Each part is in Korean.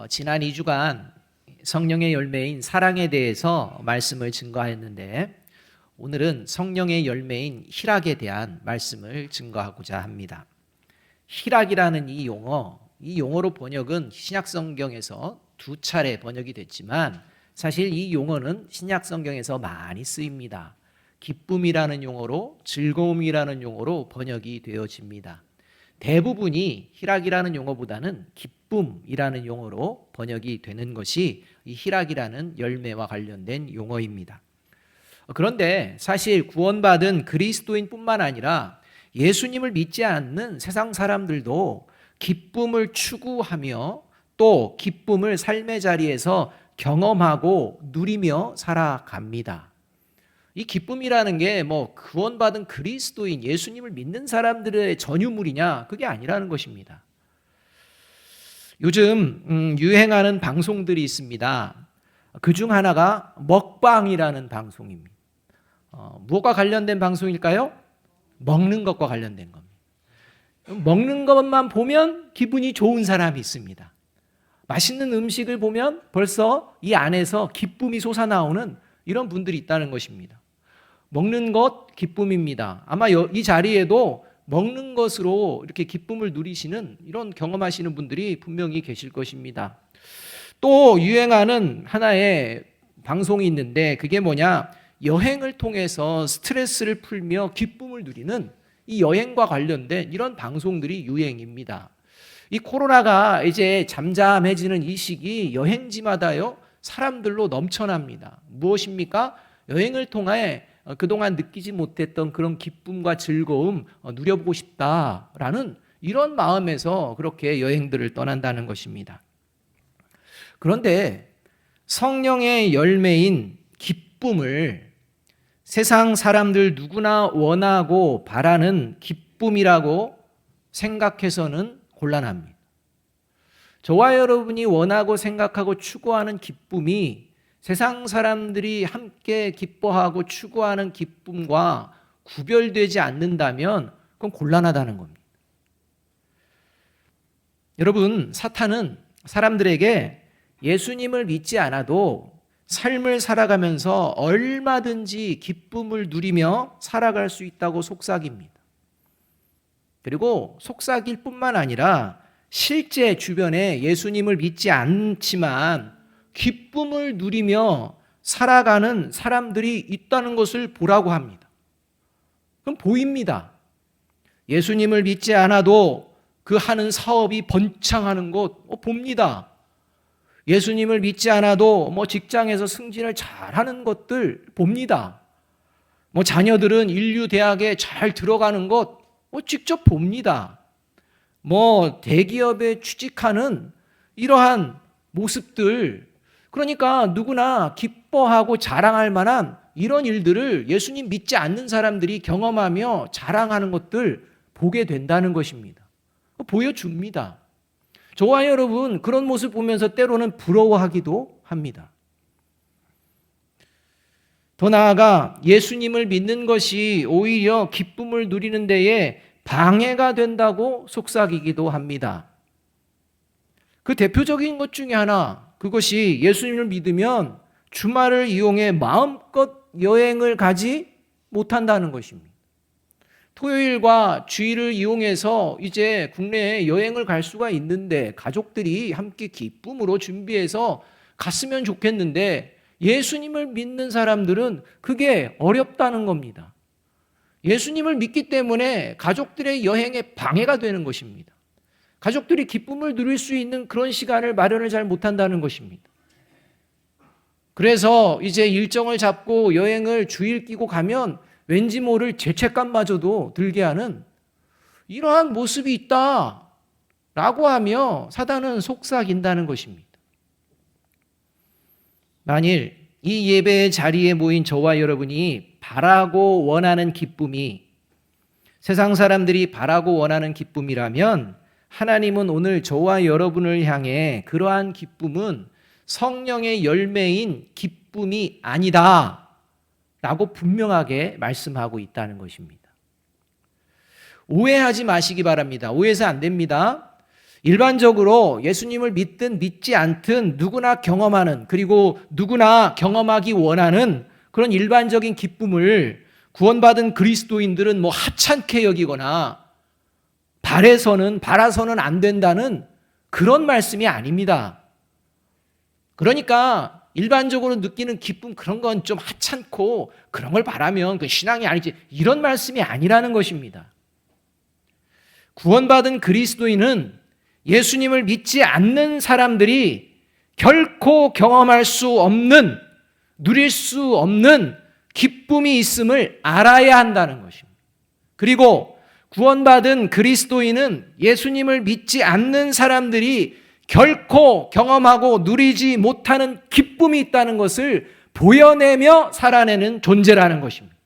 지난 2주간 성령의 열매인 사랑에 대해서 말씀을 증거하였는데 오늘은 성령의 열매인 희락에 대한 말씀을 증거하고자 합니다. 희락이라는 이 용어로 번역은 신약성경에서 2차례 번역이 됐지만 사실 이 용어는 신약성경에서 많이 쓰입니다. 기쁨이라는 용어로, 즐거움이라는 용어로 번역이 되어집니다. 대부분이 희락이라는 용어보다는 기쁨이라는 용어로 번역이 되는 것이 이 희락이라는 열매와 관련된 용어입니다. 그런데 사실 구원받은 그리스도인뿐만 아니라 예수님을 믿지 않는 세상 사람들도 기쁨을 추구하며 또 기쁨을 삶의 자리에서 경험하고 누리며 살아갑니다. 이 기쁨이라는 게 구원받은 그리스도인 예수님을 믿는 사람들의 전유물이냐? 그게 아니라는 것입니다. 요즘 유행하는 방송들이 있습니다. 그중 하나가 먹방이라는 방송입니다. 무엇과 관련된 방송일까요? 먹는 것과 관련된 겁니다. 먹는 것만 보면 기분이 좋은 사람이 있습니다. 맛있는 음식을 보면 벌써 이 안에서 기쁨이 솟아나오는 이런 분들이 있다는 것입니다. 먹는 것 기쁨입니다. 아마 이 자리에도 먹는 것으로 이렇게 기쁨을 누리시는 이런 경험하시는 분들이 분명히 계실 것입니다. 또 유행하는 하나의 방송이 있는데 그게 뭐냐? 여행을 통해서 스트레스를 풀며 기쁨을 누리는 이 여행과 관련된 이런 방송들이 유행입니다. 이 코로나가 이제 잠잠해지는 이 시기 여행지마다요 사람들로 넘쳐납니다. 무엇입니까? 여행을 통해 그동안 느끼지 못했던 그런 기쁨과 즐거움 누려보고 싶다라는 이런 마음에서 그렇게 여행들을 떠난다는 것입니다. 그런데 성령의 열매인 기쁨을 세상 사람들 누구나 원하고 바라는 기쁨이라고 생각해서는 곤란합니다. 저와 여러분이 원하고 생각하고 추구하는 기쁨이 세상 사람들이 함께 기뻐하고 추구하는 기쁨과 구별되지 않는다면 그건 곤란하다는 겁니다. 여러분, 사탄은 사람들에게 예수님을 믿지 않아도 삶을 살아가면서 얼마든지 기쁨을 누리며 살아갈 수 있다고 속삭입니다. 그리고 속삭일 뿐만 아니라 실제 주변에 예수님을 믿지 않지만 기쁨을 누리며 살아가는 사람들이 있다는 것을 보라고 합니다. 그럼 보입니다. 예수님을 믿지 않아도 그 하는 사업이 번창하는 것 봅니다. 예수님을 믿지 않아도 직장에서 승진을 잘하는 것들 봅니다. 자녀들은 인류대학에 잘 들어가는 것 직접 봅니다. 대기업에 취직하는 이러한 모습들, 그러니까 누구나 기뻐하고 자랑할 만한 이런 일들을 예수님 믿지 않는 사람들이 경험하며 자랑하는 것들 보게 된다는 것입니다. 보여줍니다. 저와 여러분 그런 모습 보면서 때로는 부러워하기도 합니다. 더 나아가 예수님을 믿는 것이 오히려 기쁨을 누리는 데에 방해가 된다고 속삭이기도 합니다. 그 대표적인 것 중에 하나, 그것이 예수님을 믿으면 주말을 이용해 마음껏 여행을 가지 못한다는 것입니다. 토요일과 주일을 이용해서 이제 국내에 여행을 갈 수가 있는데 가족들이 함께 기쁨으로 준비해서 갔으면 좋겠는데 예수님을 믿는 사람들은 그게 어렵다는 겁니다. 예수님을 믿기 때문에 가족들의 여행에 방해가 되는 것입니다. 가족들이 기쁨을 누릴 수 있는 그런 시간을 마련을 잘 못한다는 것입니다. 그래서 이제 일정을 잡고 여행을 주일 끼고 가면 왠지 모를 죄책감마저도 들게 하는 이러한 모습이 있다라고 하며 사단은 속삭인다는 것입니다. 만일 이 예배의 자리에 모인 저와 여러분이 바라고 원하는 기쁨이 세상 사람들이 바라고 원하는 기쁨이라면 하나님은 오늘 저와 여러분을 향해 그러한 기쁨은 성령의 열매인 기쁨이 아니다 라고 분명하게 말씀하고 있다는 것입니다. 오해하지 마시기 바랍니다. 오해해서 안 됩니다. 일반적으로 예수님을 믿든 믿지 않든 누구나 경험하는, 그리고 누구나 경험하기 원하는 그런 일반적인 기쁨을 구원받은 그리스도인들은 뭐 하찮게 여기거나 바라서는 안 된다는 그런 말씀이 아닙니다. 그러니까 일반적으로 느끼는 기쁨, 그런 건 좀 하찮고 그런 걸 바라면 그 신앙이 아니지, 이런 말씀이 아니라는 것입니다. 구원받은 그리스도인은 예수님을 믿지 않는 사람들이 결코 경험할 수 없는, 누릴 수 없는 기쁨이 있음을 알아야 한다는 것입니다. 그리고 구원받은 그리스도인은 예수님을 믿지 않는 사람들이 결코 경험하고 누리지 못하는 기쁨이 있다는 것을 보여내며 살아내는 존재라는 것입니다.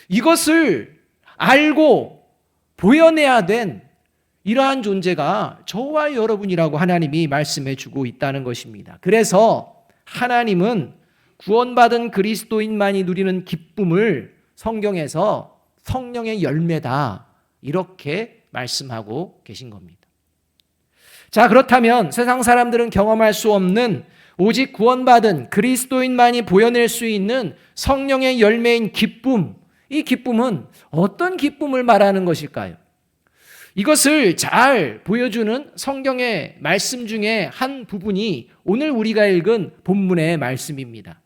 이것을 알고 보여내야 된 이러한 존재가 저와 여러분이라고 하나님이 말씀해 주고 있다는 것입니다. 그래서 하나님은 구원받은 그리스도인만이 누리는 기쁨을 성경에서 성령의 열매다, 이렇게 말씀하고 계신 겁니다. 자, 그렇다면 세상 사람들은 경험할 수 없는, 오직 구원받은 그리스도인만이 보여낼 수 있는 성령의 열매인 기쁨, 이 기쁨은 어떤 기쁨을 말하는 것일까요? 이것을 잘 보여주는 성경의 말씀 중에 한 부분이 오늘 우리가 읽은 본문의 말씀입니다.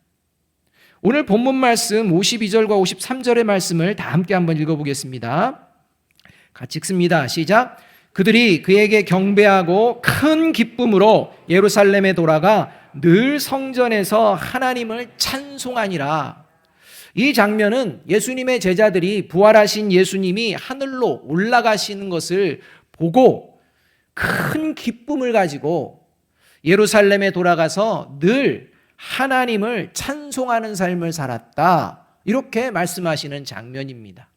오늘 본문 말씀 52절과 53절의 말씀을 다 함께 한번 읽어보겠습니다. 같이 읽습니다. 시작. 그들이 그에게 경배하고 큰 기쁨으로 예루살렘에 돌아가 늘 성전에서 하나님을 찬송하니라. 이 장면은 예수님의 제자들이 부활하신 예수님이 하늘로 올라가시는 것을 보고 큰 기쁨을 가지고 예루살렘에 돌아가서 늘 하나님을 찬송하는 삶을 살았다, 이렇게 말씀하시는 장면입니다.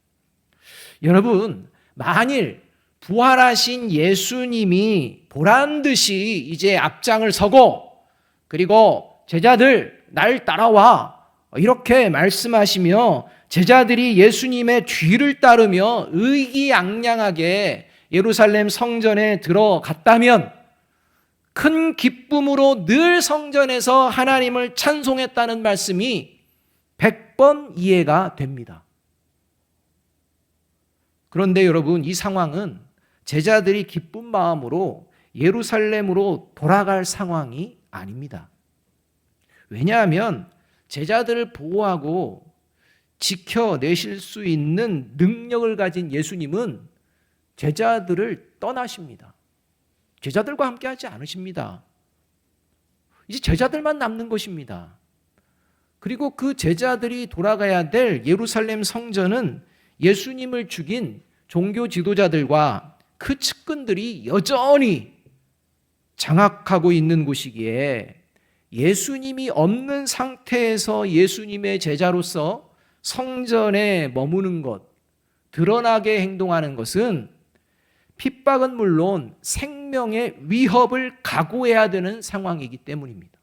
여러분, 만일 부활하신 예수님이 보란듯이 이제 앞장을 서고, 그리고 제자들 날 따라와, 이렇게 말씀하시며 제자들이 예수님의 뒤를 따르며 의기양양하게 예루살렘 성전에 들어갔다면 큰 기쁨으로 늘 성전에서 하나님을 찬송했다는 말씀이 100번 이해가 됩니다. 그런데 여러분, 이 상황은 제자들이 기쁜 마음으로 예루살렘으로 돌아갈 상황이 아닙니다. 왜냐하면 제자들을 보호하고 지켜내실 수 있는 능력을 가진 예수님은 제자들을 떠나십니다. 제자들과 함께 하지 않으십니다. 이제 제자들만 남는 것입니다. 그리고 그 제자들이 돌아가야 될 예루살렘 성전은 예수님을 죽인 종교 지도자들과 그 측근들이 여전히 장악하고 있는 곳이기에 예수님이 없는 상태에서 예수님의 제자로서 성전에 머무는 것, 드러나게 행동하는 것은 핍박은 물론 생명의 위협을 각오해야 되는 상황이기 때문입니다.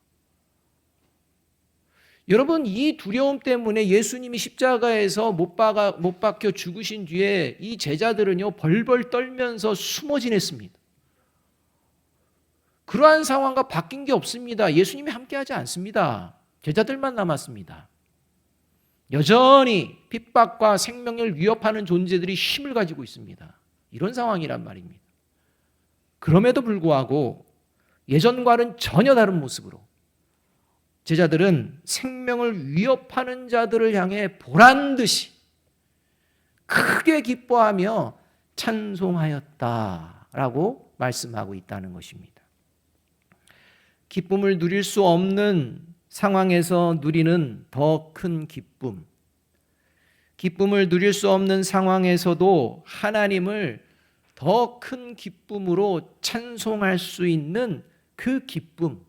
여러분, 이 두려움 때문에 예수님이 십자가에서 못 박혀 죽으신 뒤에 이 제자들은요, 벌벌 떨면서 숨어 지냈습니다. 그러한 상황과 바뀐 게 없습니다. 예수님이 함께하지 않습니다. 제자들만 남았습니다. 여전히 핍박과 생명을 위협하는 존재들이 힘을 가지고 있습니다. 이런 상황이란 말입니다. 그럼에도 불구하고 예전과는 전혀 다른 모습으로 제자들은 생명을 위협하는 자들을 향해 보란듯이 크게 기뻐하며 찬송하였다라고 말씀하고 있다는 것입니다. 기쁨을 누릴 수 없는 상황에서 누리는 더 큰 기쁨, 기쁨을 누릴 수 없는 상황에서도 하나님을 더 큰 기쁨으로 찬송할 수 있는 그 기쁨,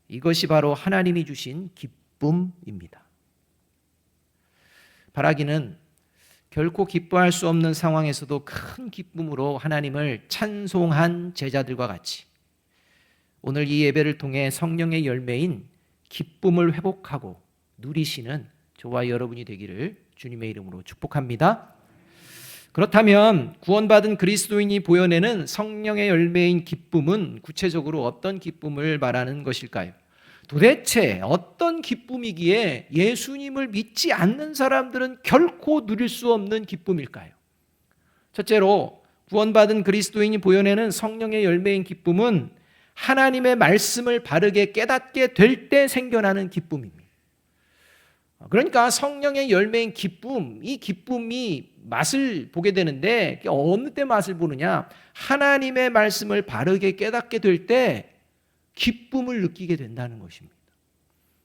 이것이 바로 하나님이 주신 기쁨입니다. 바라기는 결코 기뻐할 수 없는 상황에서도 큰 기쁨으로 하나님을 찬송한 제자들과 같이 오늘 이 예배를 통해 성령의 열매인 기쁨을 회복하고 누리시는 저와 여러분이 되기를 주님의 이름으로 축복합니다. 그렇다면 구원받은 그리스도인이 보여내는 성령의 열매인 기쁨은 구체적으로 어떤 기쁨을 말하는 것일까요? 도대체 어떤 기쁨이기에 예수님을 믿지 않는 사람들은 결코 누릴 수 없는 기쁨일까요? 첫째로 구원받은 그리스도인이 보여내는 성령의 열매인 기쁨은 하나님의 말씀을 바르게 깨닫게 될 때 생겨나는 기쁨입니다. 그러니까 성령의 열매인 기쁨, 이 기쁨이 맛을 보게 되는데 어느 때 맛을 보느냐? 하나님의 말씀을 바르게 깨닫게 될 때 기쁨을 느끼게 된다는 것입니다.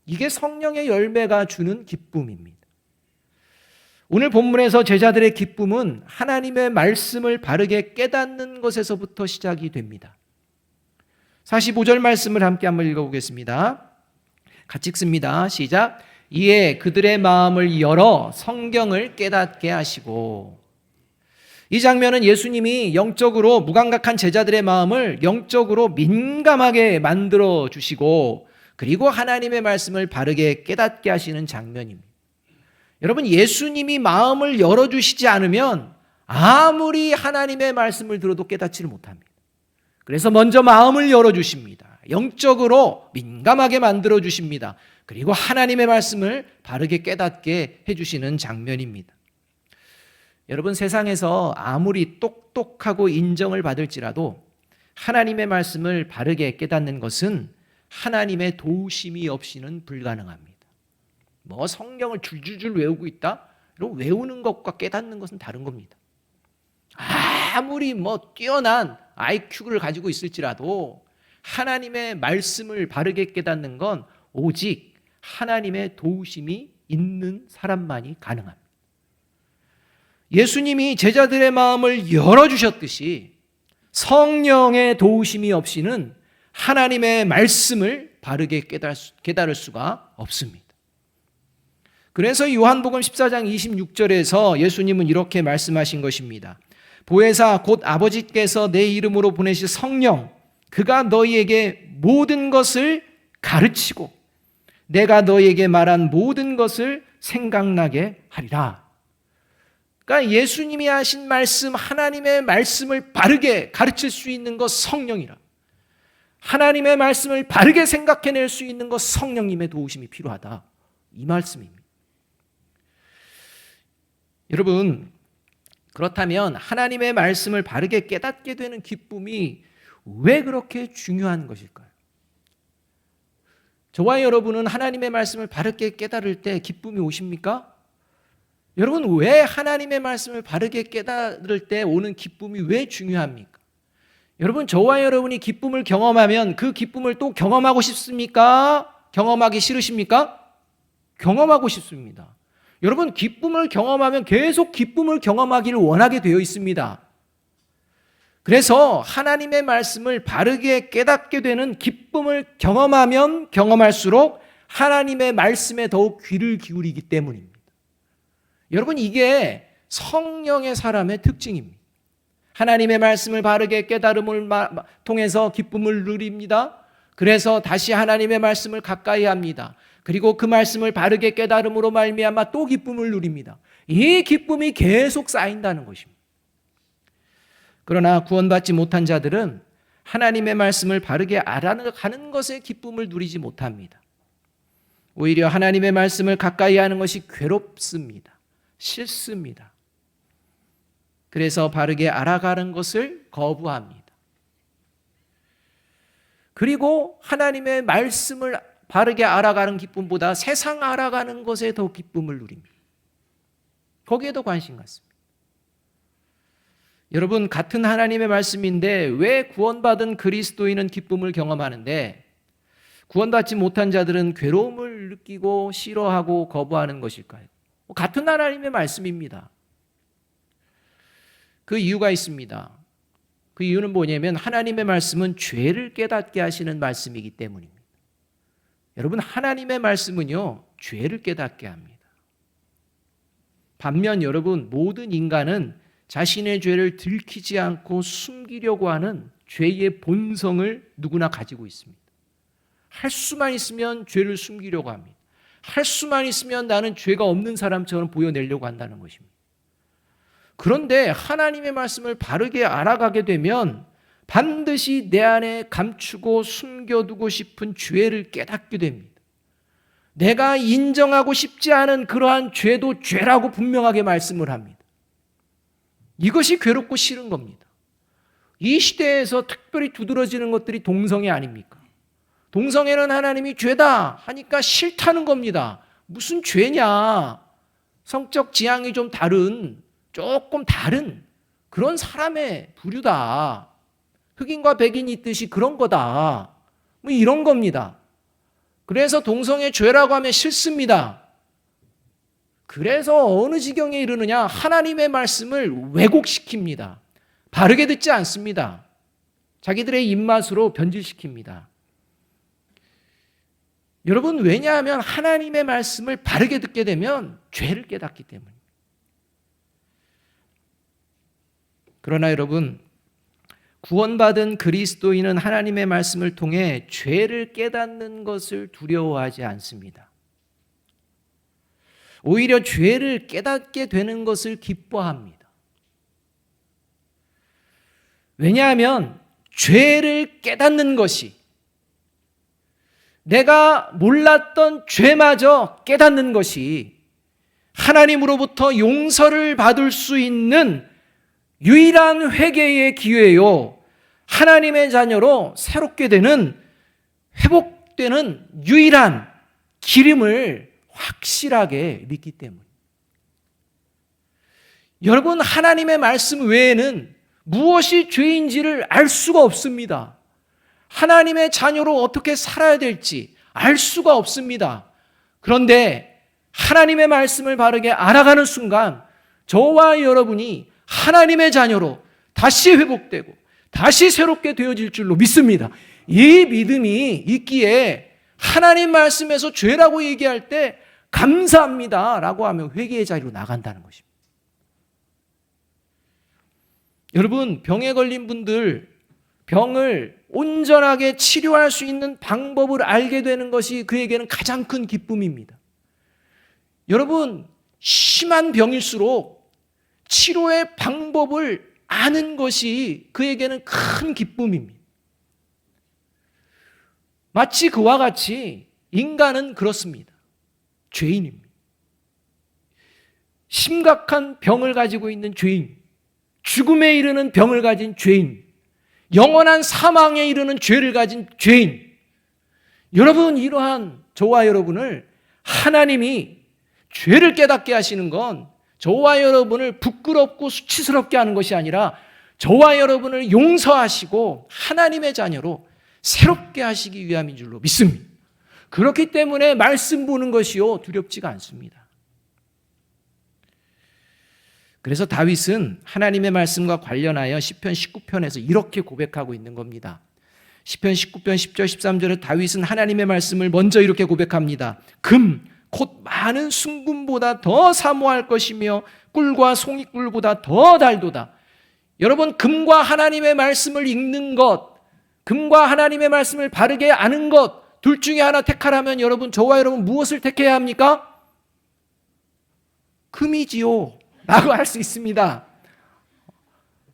이게 성령의 열매가 주는 기쁨입니다. 오늘 본문에서 제자들의 기쁨은 하나님의 말씀을 바르게 깨닫는 것에서부터 시작이 됩니다. 45절 말씀을 함께 한번 읽어보겠습니다. 같이 읽습니다. 시작. 이에 그들의 마음을 열어 성경을 깨닫게 하시고. 이 장면은 예수님이 영적으로 무감각한 제자들의 마음을 영적으로 민감하게 만들어 주시고 그리고 하나님의 말씀을 바르게 깨닫게 하시는 장면입니다. 여러분, 예수님이 마음을 열어주시지 않으면 아무리 하나님의 말씀을 들어도 깨닫지를 못합니다. 그래서 먼저 마음을 열어주십니다. 영적으로 민감하게 만들어주십니다. 그리고 하나님의 말씀을 바르게 깨닫게 해주시는 장면입니다. 여러분, 세상에서 아무리 똑똑하고 인정을 받을지라도 하나님의 말씀을 바르게 깨닫는 것은 하나님의 도우심이 없이는 불가능합니다. 뭐 성경을 줄줄줄 외우고 있다? 이런 외우는 것과 깨닫는 것은 다른 겁니다. 아무리 뭐 뛰어난 IQ를 가지고 있을지라도 하나님의 말씀을 바르게 깨닫는 건 오직 하나님의 도우심이 있는 사람만이 가능합니다. 예수님이 제자들의 마음을 열어주셨듯이 성령의 도우심이 없이는 하나님의 말씀을 바르게 깨달을 수가 없습니다. 그래서 요한복음 14장 26절에서 예수님은 이렇게 말씀하신 것입니다. 보혜사 곧 아버지께서 내 이름으로 보내실 성령, 그가 너희에게 모든 것을 가르치고 내가 너희에게 말한 모든 것을 생각나게 하리라. 그러니까 예수님이 하신 말씀, 하나님의 말씀을 바르게 가르칠 수 있는 것 성령이라. 하나님의 말씀을 바르게 생각해낼 수 있는 것 성령님의 도우심이 필요하다. 이 말씀입니다. 여러분, 그렇다면 하나님의 말씀을 바르게 깨닫게 되는 기쁨이 왜 그렇게 중요한 것일까요? 저와 여러분은 하나님의 말씀을 바르게 깨달을 때 기쁨이 오십니까? 여러분, 왜 하나님의 말씀을 바르게 깨달을 때 오는 기쁨이 왜 중요합니까? 여러분, 저와 여러분이 기쁨을 경험하면 그 기쁨을 또 경험하고 싶습니까? 경험하기 싫으십니까? 경험하고 싶습니다. 여러분, 기쁨을 경험하면 계속 기쁨을 경험하기를 원하게 되어 있습니다. 그래서 하나님의 말씀을 바르게 깨닫게 되는 기쁨을 경험하면 경험할수록 하나님의 말씀에 더욱 귀를 기울이기 때문입니다. 여러분, 이게 성령의 사람의 특징입니다. 하나님의 말씀을 바르게 깨달음을 통해서 기쁨을 누립니다. 그래서 다시 하나님의 말씀을 가까이 합니다. 그리고 그 말씀을 바르게 깨달음으로 말미암아 또 기쁨을 누립니다. 이 기쁨이 계속 쌓인다는 것입니다. 그러나 구원받지 못한 자들은 하나님의 말씀을 바르게 알아가는 것에 기쁨을 누리지 못합니다. 오히려 하나님의 말씀을 가까이 하는 것이 괴롭습니다. 싫습니다. 그래서 바르게 알아가는 것을 거부합니다. 그리고 하나님의 말씀을 바르게 알아가는 기쁨보다 세상 알아가는 것에 더 기쁨을 누립니다. 거기에 더 관심 갖습니다. 여러분, 같은 하나님의 말씀인데 왜 구원받은 그리스도인은 기쁨을 경험하는데 구원받지 못한 자들은 괴로움을 느끼고 싫어하고 거부하는 것일까요? 같은 하나님의 말씀입니다. 그 이유가 있습니다. 그 이유는 뭐냐면 하나님의 말씀은 죄를 깨닫게 하시는 말씀이기 때문입니다. 여러분, 하나님의 말씀은요, 죄를 깨닫게 합니다. 반면 여러분, 모든 인간은 자신의 죄를 들키지 않고 숨기려고 하는 죄의 본성을 누구나 가지고 있습니다. 할 수만 있으면 죄를 숨기려고 합니다. 할 수만 있으면 나는 죄가 없는 사람처럼 보여내려고 한다는 것입니다. 그런데 하나님의 말씀을 바르게 알아가게 되면 반드시 내 안에 감추고 숨겨두고 싶은 죄를 깨닫게 됩니다. 내가 인정하고 싶지 않은 그러한 죄도 죄라고 분명하게 말씀을 합니다. 이것이 괴롭고 싫은 겁니다. 이 시대에서 특별히 두드러지는 것들이 동성애 아닙니까? 동성애는 하나님이 죄다 하니까 싫다는 겁니다. 무슨 죄냐? 성적 지향이 좀 다른, 조금 다른 그런 사람의 부류다. 흑인과 백인이 있듯이 그런 거다. 뭐 이런 겁니다. 그래서 동성애 죄라고 하면 싫습니다. 그래서 어느 지경에 이르느냐? 하나님의 말씀을 왜곡시킵니다. 바르게 듣지 않습니다. 자기들의 입맛으로 변질시킵니다. 여러분, 왜냐하면 하나님의 말씀을 바르게 듣게 되면 죄를 깨닫기 때문입니다. 그러나 여러분, 구원받은 그리스도인은 하나님의 말씀을 통해 죄를 깨닫는 것을 두려워하지 않습니다. 오히려 죄를 깨닫게 되는 것을 기뻐합니다. 왜냐하면 죄를 깨닫는 것이 내가 몰랐던 죄마저 깨닫는 것이 하나님으로부터 용서를 받을 수 있는 유일한 회개의 기회요, 하나님의 자녀로 새롭게 되는, 회복되는 유일한 기름을 확실하게 믿기 때문입니다. 여러분, 하나님의 말씀 외에는 무엇이 죄인지를 알 수가 없습니다. 하나님의 자녀로 어떻게 살아야 될지 알 수가 없습니다. 그런데 하나님의 말씀을 바르게 알아가는 순간 저와 여러분이 하나님의 자녀로 다시 회복되고 다시 새롭게 되어질 줄로 믿습니다. 이 믿음이 있기에 하나님 말씀에서 죄라고 얘기할 때 감사합니다 라고 하면 회개의 자리로 나간다는 것입니다. 여러분, 병에 걸린 분들, 병을 온전하게 치료할 수 있는 방법을 알게 되는 것이 그에게는 가장 큰 기쁨입니다. 여러분, 심한 병일수록 치료의 방법을 아는 것이 그에게는 큰 기쁨입니다. 마치 그와 같이 인간은 그렇습니다. 죄인입니다. 심각한 병을 가지고 있는 죄인, 죽음에 이르는 병을 가진 죄인, 영원한 사망에 이르는 죄를 가진 죄인. 여러분, 이러한 저와 여러분을 하나님이 죄를 깨닫게 하시는 건 저와 여러분을 부끄럽고 수치스럽게 하는 것이 아니라 저와 여러분을 용서하시고 하나님의 자녀로 새롭게 하시기 위함인 줄로 믿습니다. 그렇기 때문에 말씀 보는 것이요 두렵지가 않습니다. 그래서 다윗은 하나님의 말씀과 관련하여 시편 19편에서 이렇게 고백하고 있는 겁니다. 시편 19편 10절 13절에 다윗은 하나님의 말씀을 먼저 이렇게 고백합니다. 금 곧 많은 순금보다 더 사모할 것이며 꿀과 송이꿀보다 더 달도다. 여러분, 금과 하나님의 말씀을 읽는 것, 금과 하나님의 말씀을 바르게 아는 것, 둘 중에 하나 택하라면 여러분, 저와 여러분 무엇을 택해야 합니까? 금이지요 라고 할 수 있습니다.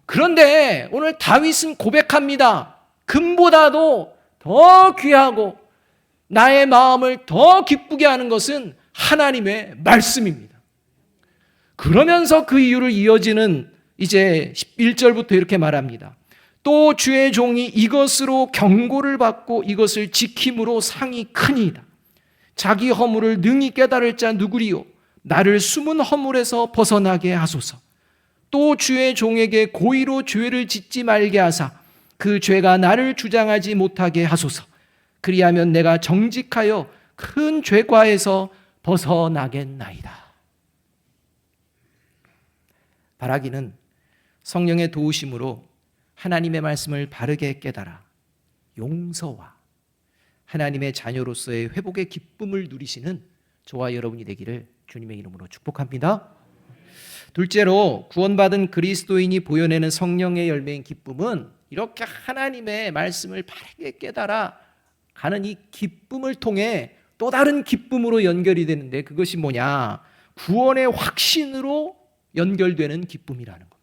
그런데 오늘 다윗은 고백합니다. 금보다도 더 귀하고 나의 마음을 더 기쁘게 하는 것은 하나님의 말씀입니다. 그러면서 그 이유를 이어지는 이제 11절부터 이렇게 말합니다. 또 주의 종이 이것으로 경고를 받고 이것을 지킴으로 상이 크니이다. 자기 허물을 능히 깨달을 자 누구리요? 나를 숨은 허물에서 벗어나게 하소서. 또 주의 종에게 고의로 죄를 짓지 말게 하사 그 죄가 나를 주장하지 못하게 하소서. 그리하면 내가 정직하여 큰 죄과에서 벗어나겠나이다. 바라기는 성령의 도우심으로 하나님의 말씀을 바르게 깨달아 용서와 하나님의 자녀로서의 회복의 기쁨을 누리시는 저와 여러분이 되기를 주님의 이름으로 축복합니다. 둘째로, 구원받은 그리스도인이 보여내는 성령의 열매인 기쁨은 이렇게 하나님의 말씀을 바르게 깨달아 가는 이 기쁨을 통해 또 다른 기쁨으로 연결이 되는데, 그것이 뭐냐? 구원의 확신으로 연결되는 기쁨이라는 겁니다.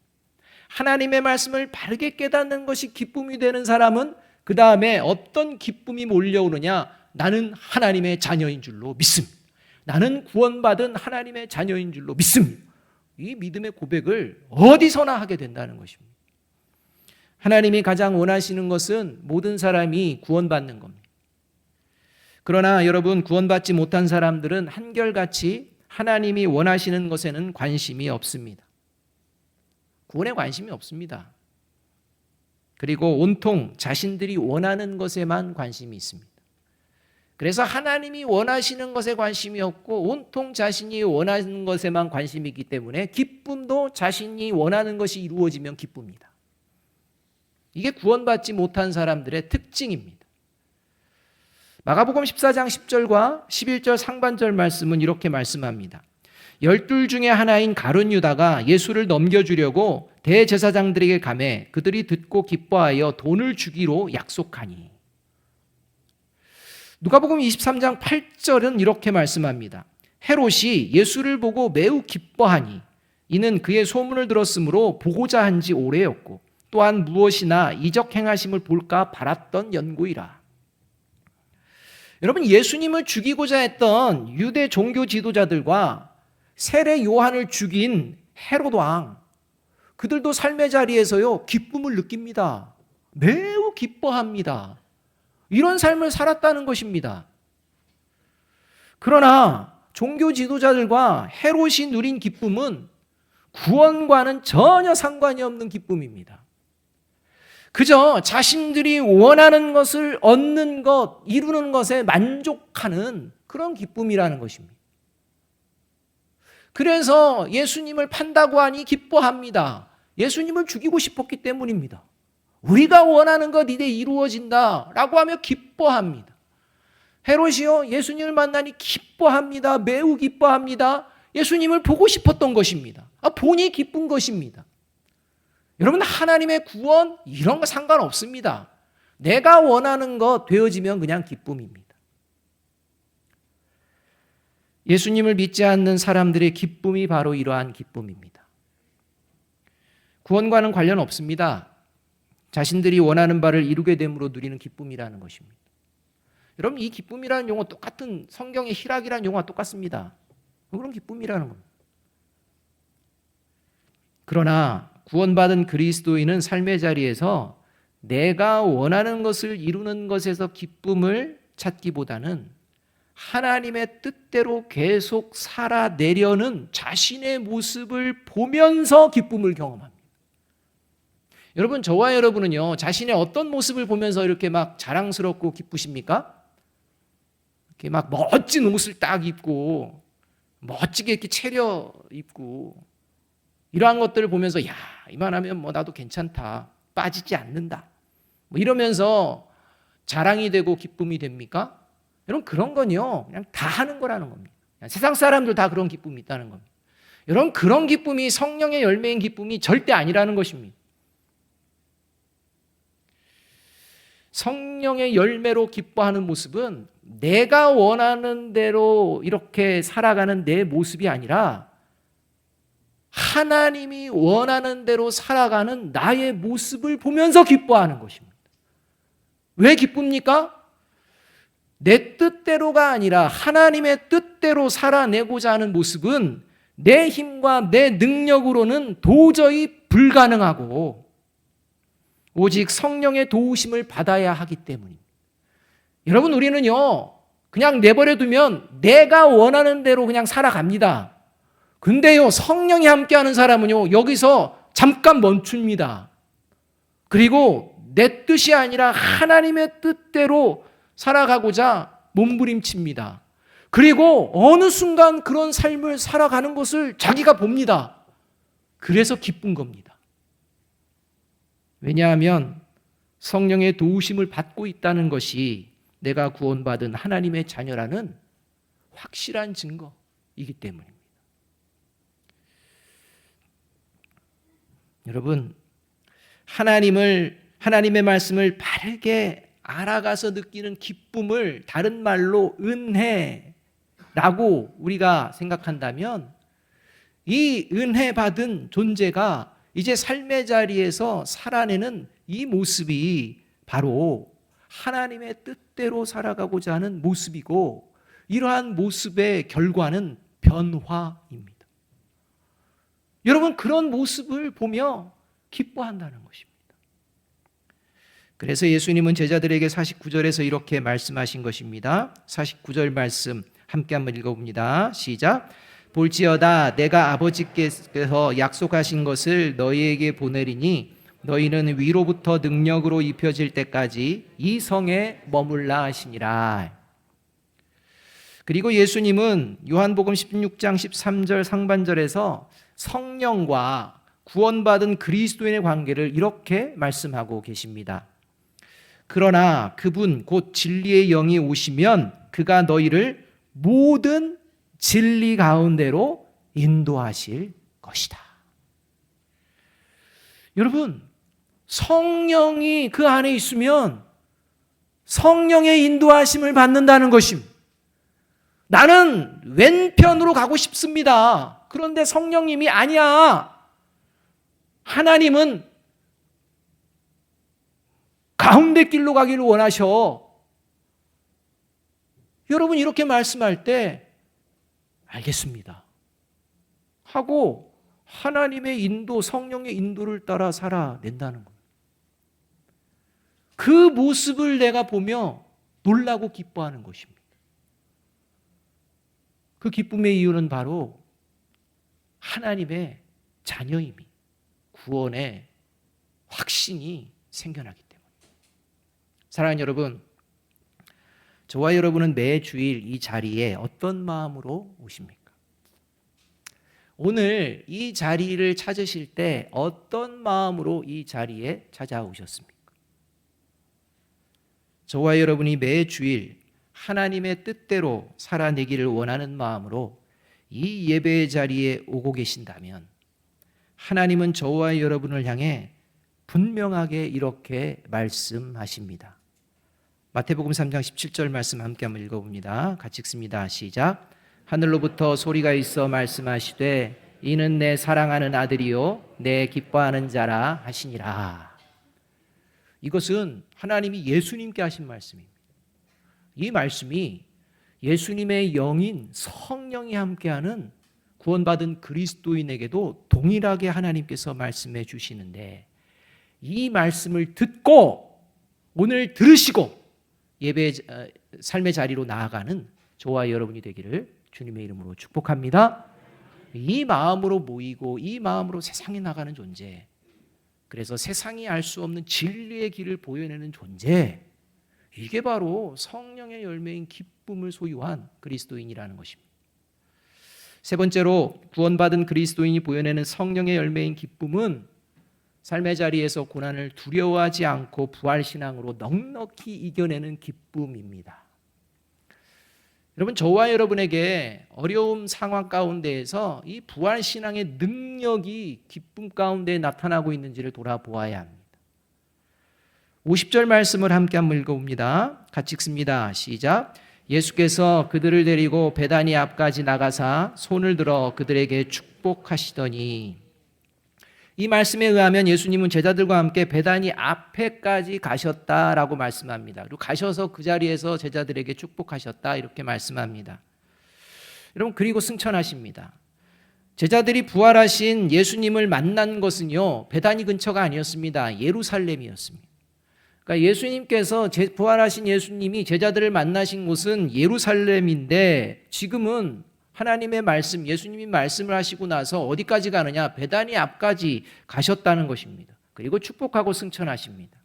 하나님의 말씀을 바르게 깨닫는 것이 기쁨이 되는 사람은 그 다음에 어떤 기쁨이 몰려오느냐? 나는 하나님의 자녀인 줄로 믿습니다. 나는 구원받은 하나님의 자녀인 줄로 믿습니다. 이 믿음의 고백을 어디서나 하게 된다는 것입니다. 하나님이 가장 원하시는 것은 모든 사람이 구원받는 겁니다. 그러나 여러분, 구원받지 못한 사람들은 한결같이 하나님이 원하시는 것에는 관심이 없습니다. 구원에 관심이 없습니다. 그리고 온통 자신들이 원하는 것에만 관심이 있습니다. 그래서 하나님이 원하시는 것에 관심이 없고 온통 자신이 원하는 것에만 관심이 있기 때문에 기쁨도 자신이 원하는 것이 이루어지면 기쁩니다. 이게 구원받지 못한 사람들의 특징입니다. 마가복음 14장 10절과 11절 상반절 말씀은 이렇게 말씀합니다. 12 중에 하나인 가룟 유다가 예수를 넘겨주려고 대제사장들에게 가매 그들이 듣고 기뻐하여 돈을 주기로 약속하니. 누가복음 23장 8절은 이렇게 말씀합니다. 헤롯이 예수를 보고 매우 기뻐하니 이는 그의 소문을 들었으므로 보고자 한 지 오래였고 또한 무엇이나 이적 행하심을 볼까 바랐던 연고이라. 여러분, 예수님을 죽이고자 했던 유대 종교 지도자들과 세례 요한을 죽인 헤롯 왕, 그들도 삶의 자리에서요 기쁨을 느낍니다. 매우 기뻐합니다. 이런 삶을 살았다는 것입니다. 그러나 종교 지도자들과 헤롯이 누린 기쁨은 구원과는 전혀 상관이 없는 기쁨입니다. 그저 자신들이 원하는 것을 얻는 것, 이루는 것에 만족하는 그런 기쁨이라는 것입니다. 그래서 예수님을 판다고 하니 기뻐합니다. 예수님을 죽이고 싶었기 때문입니다. 우리가 원하는 것 이제 이루어진다 라고 하며 기뻐합니다. 헤롯이요, 예수님을 만나니 기뻐합니다. 매우 기뻐합니다. 예수님을 보고 싶었던 것입니다. 본이 기쁜 것입니다. 여러분, 하나님의 구원 이런 거 상관없습니다. 내가 원하는 것 되어지면 그냥 기쁨입니다. 예수님을 믿지 않는 사람들의 기쁨이 바로 이러한 기쁨입니다. 구원과는 관련 없습니다. 자신들이 원하는 바를 이루게 됨으로 누리는 기쁨이라는 것입니다. 여러분, 이 기쁨이라는 용어 똑같은 성경의 희락이라는 용어가 똑같습니다. 그런 기쁨이라는 겁니다. 그러나 구원받은 그리스도인은 삶의 자리에서 내가 원하는 것을 이루는 것에서 기쁨을 찾기보다는 하나님의 뜻대로 계속 살아내려는 자신의 모습을 보면서 기쁨을 경험합니다. 여러분, 저와 여러분은요, 자신의 어떤 모습을 보면서 이렇게 막 자랑스럽고 기쁘십니까? 이렇게 막 멋진 옷을 딱 입고 멋지게 이렇게 차려 입고 이러한 것들을 보면서 야, 이만하면 뭐 나도 괜찮다, 빠지지 않는다, 뭐 이러면서 자랑이 되고 기쁨이 됩니까? 여러분, 그런 건요 그냥 다 하는 거라는 겁니다. 세상 사람들 다 그런 기쁨이 있다는 겁니다. 여러분, 그런 기쁨이 성령의 열매인 기쁨이 절대 아니라는 것입니다. 성령의 열매로 기뻐하는 모습은 내가 원하는 대로 이렇게 살아가는 내 모습이 아니라 하나님이 원하는 대로 살아가는 나의 모습을 보면서 기뻐하는 것입니다. 왜 기쁩니까? 내 뜻대로가 아니라 하나님의 뜻대로 살아내고자 하는 모습은 내 힘과 내 능력으로는 도저히 불가능하고 오직 성령의 도우심을 받아야 하기 때문입니다. 여러분, 우리는요 그냥 내버려 두면 내가 원하는 대로 그냥 살아갑니다. 근데요, 성령이 함께하는 사람은요 여기서 잠깐 멈춥니다. 그리고 내 뜻이 아니라 하나님의 뜻대로 살아가고자 몸부림칩니다. 그리고 어느 순간 그런 삶을 살아가는 것을 자기가 봅니다. 그래서 기쁜 겁니다. 왜냐하면 성령의 도우심을 받고 있다는 것이 내가 구원받은 하나님의 자녀라는 확실한 증거이기 때문입니다. 여러분, 하나님의 말씀을 바르게 알아가서 느끼는 기쁨을 다른 말로 은혜라고 우리가 생각한다면 이 은혜 받은 존재가 이제 삶의 자리에서 살아내는 이 모습이 바로 하나님의 뜻대로 살아가고자 하는 모습이고, 이러한 모습의 결과는 변화입니다. 여러분, 그런 모습을 보며 기뻐한다는 것입니다. 그래서 예수님은 제자들에게 49절에서 이렇게 말씀하신 것입니다. 49절 말씀 함께 한번 읽어봅니다. 시작. 볼지어다 내가 아버지께서 약속하신 것을 너희에게 보내리니 너희는 위로부터 능력으로 입혀질 때까지 이 성에 머물라 하시니라. 그리고 예수님은 요한복음 16장 13절 상반절에서 성령과 구원받은 그리스도인의 관계를 이렇게 말씀하고 계십니다. 그러나 그분 곧 진리의 영이 오시면 그가 너희를 모든 진리 가운데로 인도하실 것이다. 여러분, 성령이 그 안에 있으면 성령의 인도하심을 받는다는 것입니다. 나는 왼편으로 가고 싶습니다. 그런데 성령님이 아니야. 하나님은 가운데 길로 가기를 원하셔. 여러분, 이렇게 말씀할 때 알겠습니다 하고 하나님의 인도, 성령의 인도를 따라 살아낸다는 거예요. 그 모습을 내가 보며 놀라고 기뻐하는 것입니다. 그 기쁨의 이유는 바로 하나님의 자녀임이, 구원의 확신이 생겨나기 때문입니다. 사랑하는 여러분, 저와 여러분은 매주일 이 자리에 어떤 마음으로 오십니까? 오늘 이 자리를 찾으실 때 어떤 마음으로 이 자리에 찾아오셨습니까? 저와 여러분이 매주일 하나님의 뜻대로 살아내기를 원하는 마음으로 이 예배의 자리에 오고 계신다면 하나님은 저와 여러분을 향해 분명하게 이렇게 말씀하십니다. 마태복음 3장 17절 말씀 함께 한번 읽어봅니다. 같이 읽습니다. 시작. 하늘로부터 소리가 있어 말씀하시되 이는 내 사랑하는 아들이요 내 기뻐하는 자라 하시니라. 이것은 하나님이 예수님께 하신 말씀입니다. 이 말씀이 예수님의 영인 성령이 함께하는 구원받은 그리스도인에게도 동일하게 하나님께서 말씀해 주시는데, 이 말씀을 듣고 오늘 들으시고 예배 삶의 자리로 나아가는 저와 여러분이 되기를 주님의 이름으로 축복합니다. 이 마음으로 모이고 이 마음으로 세상에 나가는 존재, 그래서 세상이 알 수 없는 진리의 길을 보여내는 존재, 이게 바로 성령의 열매인 기쁨을 소유한 그리스도인이라는 것입니다. 세 번째로, 구원받은 그리스도인이 보여내는 성령의 열매인 기쁨은 삶의 자리에서 고난을 두려워하지 않고 부활신앙으로 넉넉히 이겨내는 기쁨입니다. 여러분, 저와 여러분에게 어려움 상황 가운데에서 이 부활신앙의 능력이 기쁨 가운데 나타나고 있는지를 돌아보아야 합니다. 50절 말씀을 함께 한번 읽어봅니다. 같이 읽습니다. 시작. 예수께서 그들을 데리고 베다니 앞까지 나가사 손을 들어 그들에게 축복하시더니. 이 말씀에 의하면 예수님은 제자들과 함께 베다니 앞에까지 가셨다라고 말씀합니다. 그리고 가셔서 그 자리에서 제자들에게 축복하셨다 이렇게 말씀합니다. 여러분, 그리고 승천하십니다. 제자들이 부활하신 예수님을 만난 것은요, 베다니 근처가 아니었습니다. 예루살렘이었습니다. 그러니까 예수님께서 부활하신 예수님이 제자들을 만나신 곳은 예루살렘인데, 지금은 하나님의 말씀, 예수님이 말씀을 하시고 나서 어디까지 가느냐? 베다니 앞까지 가셨다는 것입니다. 그리고 축복하고 승천하십니다.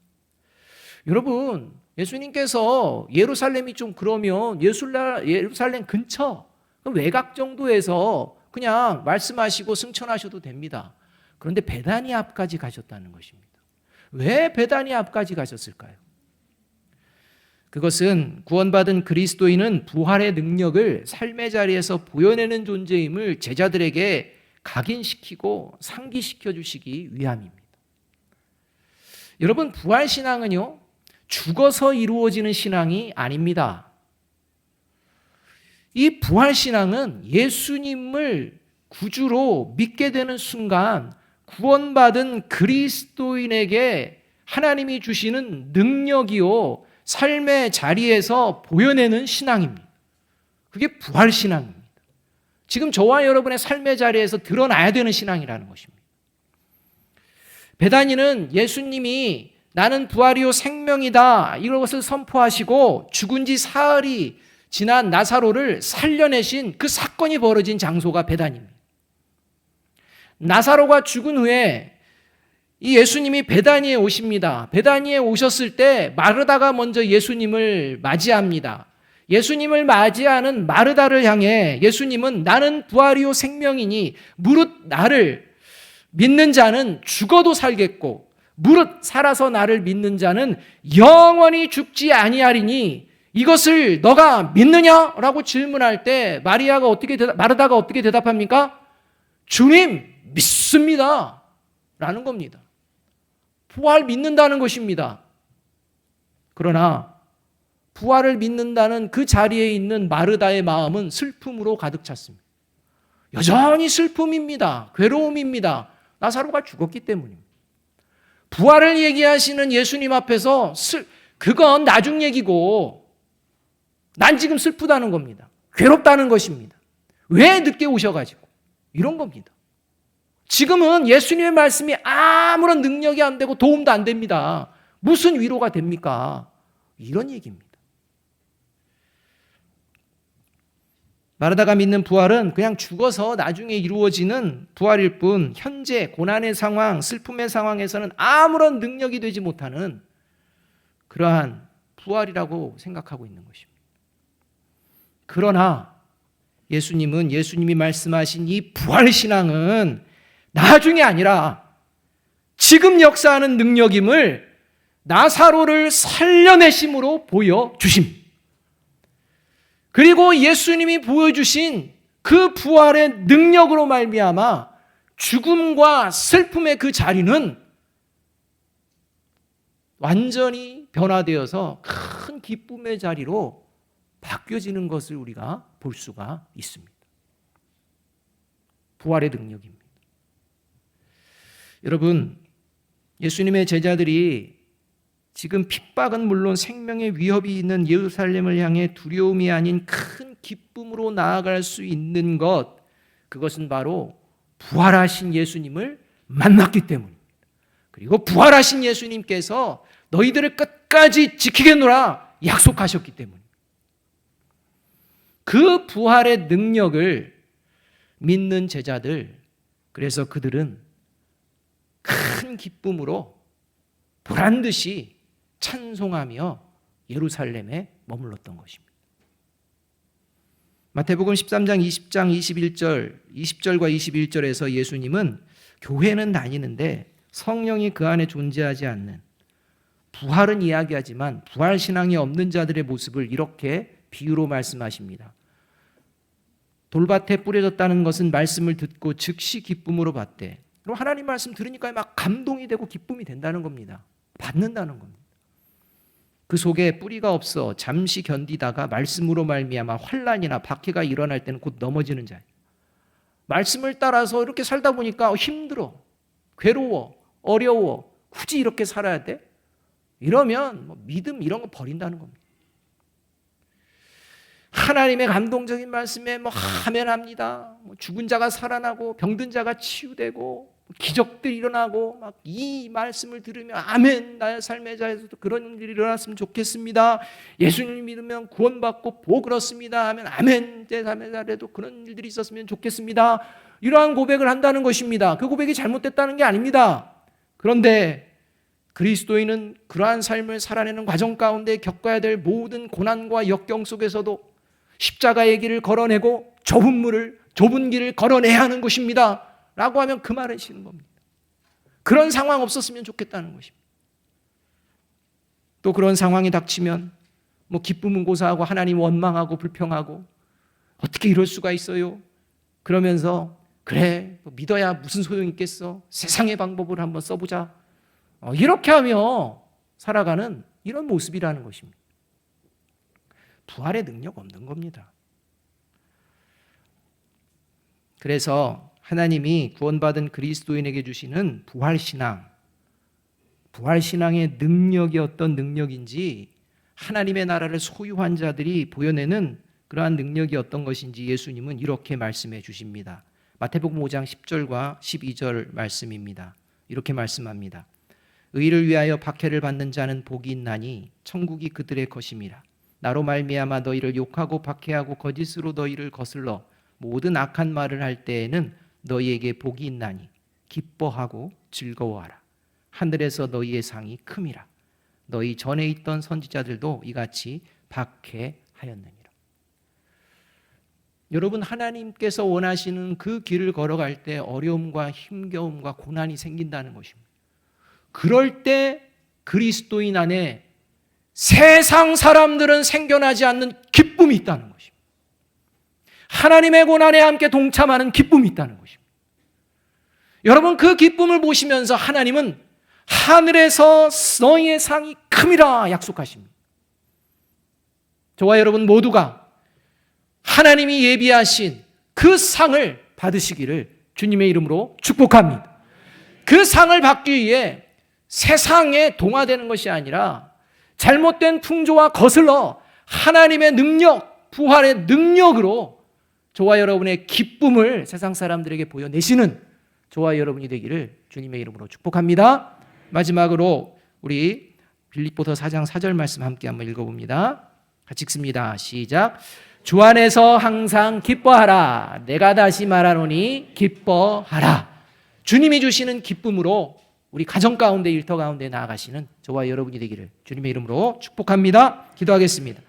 여러분, 예수님께서 예루살렘이 좀 그러면 예루살렘 근처 외곽 정도에서 그냥 말씀하시고 승천하셔도 됩니다. 그런데 베다니 앞까지 가셨다는 것입니다. 왜 베다니 앞까지 가셨을까요? 그것은 구원받은 그리스도인은 부활의 능력을 삶의 자리에서 보여내는 존재임을 제자들에게 각인시키고 상기시켜 주시기 위함입니다. 여러분, 부활신앙은요, 죽어서 이루어지는 신앙이 아닙니다. 이 부활신앙은 예수님을 구주로 믿게 되는 순간 구원받은 그리스도인에게 하나님이 주시는 능력이요, 삶의 자리에서 보여내는 신앙입니다. 그게 부활신앙입니다. 지금 저와 여러분의 삶의 자리에서 드러나야 되는 신앙이라는 것입니다. 베다니는 예수님이 나는 부활이요 생명이다 이것을 선포하시고 죽은 지 사흘이 지난 나사로를 살려내신 그 사건이 벌어진 장소가 베다니입니다. 나사로가 죽은 후에 이 예수님이 베다니에 오십니다. 베다니에 오셨을 때 마르다가 먼저 예수님을 맞이합니다. 예수님을 맞이하는 마르다를 향해 예수님은 나는 부활이요 생명이니 무릇 나를 믿는 자는 죽어도 살겠고 무릇 살아서 나를 믿는 자는 영원히 죽지 아니하리니 이것을 너가 믿느냐라고 질문할 때 마르다가 어떻게 대답합니까? 주님 믿습니다 라는 겁니다. 부활 믿는다는 것입니다. 그러나 부활을 믿는다는 그 자리에 있는 마르다의 마음은 슬픔으로 가득 찼습니다. 여전히 슬픔입니다. 괴로움입니다. 나사로가 죽었기 때문입니다. 부활을 얘기하시는 예수님 앞에서 그건 나중 얘기고 난 지금 슬프다는 겁니다. 괴롭다는 것입니다. 왜 늦게 오셔가지고 이런 겁니다. 지금은 예수님의 말씀이 아무런 능력이 안 되고 도움도 안 됩니다. 무슨 위로가 됩니까? 이런 얘기입니다. 마르다가 믿는 부활은 그냥 죽어서 나중에 이루어지는 부활일 뿐 현재 고난의 상황, 슬픔의 상황에서는 아무런 능력이 되지 못하는 그러한 부활이라고 생각하고 있는 것입니다. 그러나 예수님이 말씀하신 이 부활신앙은 나중에 아니라 지금 역사하는 능력임을 나사로를 살려내심으로 보여주십니다. 그리고 예수님이 보여주신 그 부활의 능력으로 말미암아 죽음과 슬픔의 그 자리는 완전히 변화되어서 큰 기쁨의 자리로 바뀌어지는 것을 우리가 볼 수가 있습니다. 부활의 능력입니다. 여러분, 예수님의 제자들이 지금 핍박은 물론 생명의 위협이 있는 예루살렘을 향해 두려움이 아닌 큰 기쁨으로 나아갈 수 있는 것, 그것은 바로 부활하신 예수님을 만났기 때문입니다. 그리고 부활하신 예수님께서 너희들을 끝까지 지키겠노라 약속하셨기 때문입니다. 그 부활의 능력을 믿는 제자들, 그래서 그들은 큰 기쁨으로 보란듯이 찬송하며 예루살렘에 머물렀던 것입니다. 마태복음 13장 20절과 21절에서 예수님은 교회는 다니는데 성령이 그 안에 존재하지 않는, 부활은 이야기하지만 부활 신앙이 없는 자들의 모습을 이렇게 비유로 말씀하십니다. 돌밭에 뿌려졌다는 것은 말씀을 듣고 즉시 기쁨으로 받되, 그럼 하나님 말씀 들으니까 막 감동이 되고 기쁨이 된다는 겁니다. 받는다는 겁니다. 그 속에 뿌리가 없어 잠시 견디다가 말씀으로 말미암아 환난이나 박해가 일어날 때는 곧 넘어지는 자예요. 말씀을 따라서 이렇게 살다 보니까 힘들어, 괴로워, 어려워, 굳이 이렇게 살아야 돼? 이러면 믿음 이런 거 버린다는 겁니다. 하나님의 감동적인 말씀에 아멘합니다. 죽은 자가 살아나고 병든 자가 치유되고 기적들이 일어나고 막 이 말씀을 들으면 아멘, 나의 삶의 자에서도 그런 일이 일어났으면 좋겠습니다. 예수님 믿으면 구원받고 복 얻습니다 하면 아멘, 제 삶의 자에도 그런 일들이 있었으면 좋겠습니다. 이러한 고백을 한다는 것입니다. 그 고백이 잘못됐다는 게 아닙니다. 그런데 그리스도인은 그러한 삶을 살아내는 과정 가운데 겪어야 될 모든 고난과 역경 속에서도 십자가의 길을 걸어내고 좁은 길을 걸어내야 하는 것입니다 라고 하면 그 말을 하시는 겁니다. 그런 상황 없었으면 좋겠다는 것입니다. 또 그런 상황이 닥치면 기쁨은 고사하고 하나님 원망하고 불평하고 어떻게 이럴 수가 있어요? 그러면서 그래 믿어야 무슨 소용이 있겠어? 세상의 방법을 한번 써보자. 이렇게 하며 살아가는 이런 모습이라는 것입니다. 부활의 능력 없는 겁니다. 그래서 하나님이 구원받은 그리스도인에게 주시는 부활신앙, 부활신앙의 능력이 어떤 능력인지, 하나님의 나라를 소유한 자들이 보여내는 그러한 능력이 어떤 것인지 예수님은 이렇게 말씀해 주십니다. 마태복음 5장 10절과 12절 말씀입니다. 이렇게 말씀합니다. 의를 위하여 박해를 받는 자는 복이 있나니 천국이 그들의 것임이라. 나로 말미암아 너희를 욕하고 박해하고 거짓으로 너희를 거슬러 모든 악한 말을 할 때에는 너희에게 복이 있나니 기뻐하고 즐거워하라. 하늘에서 너희의 상이 큼이라. 너희 전에 있던 선지자들도 이같이 박해하였느니라. 여러분, 하나님께서 원하시는 그 길을 걸어갈 때 어려움과 힘겨움과 고난이 생긴다는 것입니다. 그럴 때 그리스도인 안에 세상 사람들은 생겨나지 않는 기쁨이 있다는 것입니다. 하나님의 고난에 함께 동참하는 기쁨이 있다는 것입니다. 여러분, 그 기쁨을 보시면서 하나님은 하늘에서 너희의 상이 큼이라 약속하십니다. 저와 여러분 모두가 하나님이 예비하신 그 상을 받으시기를 주님의 이름으로 축복합니다. 그 상을 받기 위해 세상에 동화되는 것이 아니라 잘못된 풍조와 거슬러 하나님의 능력, 부활의 능력으로 저와 여러분의 기쁨을 세상 사람들에게 보여내시는 저와 여러분이 되기를 주님의 이름으로 축복합니다. 마지막으로 우리 빌립보서 4장 4절 말씀 함께 한번 읽어봅니다. 같이 읽습니다. 시작. 주 안에서 항상 기뻐하라. 내가 다시 말하노니 기뻐하라. 주님이 주시는 기쁨으로 우리 가정 가운데, 일터 가운데 나아가시는 저와 여러분이 되기를 주님의 이름으로 축복합니다. 기도하겠습니다.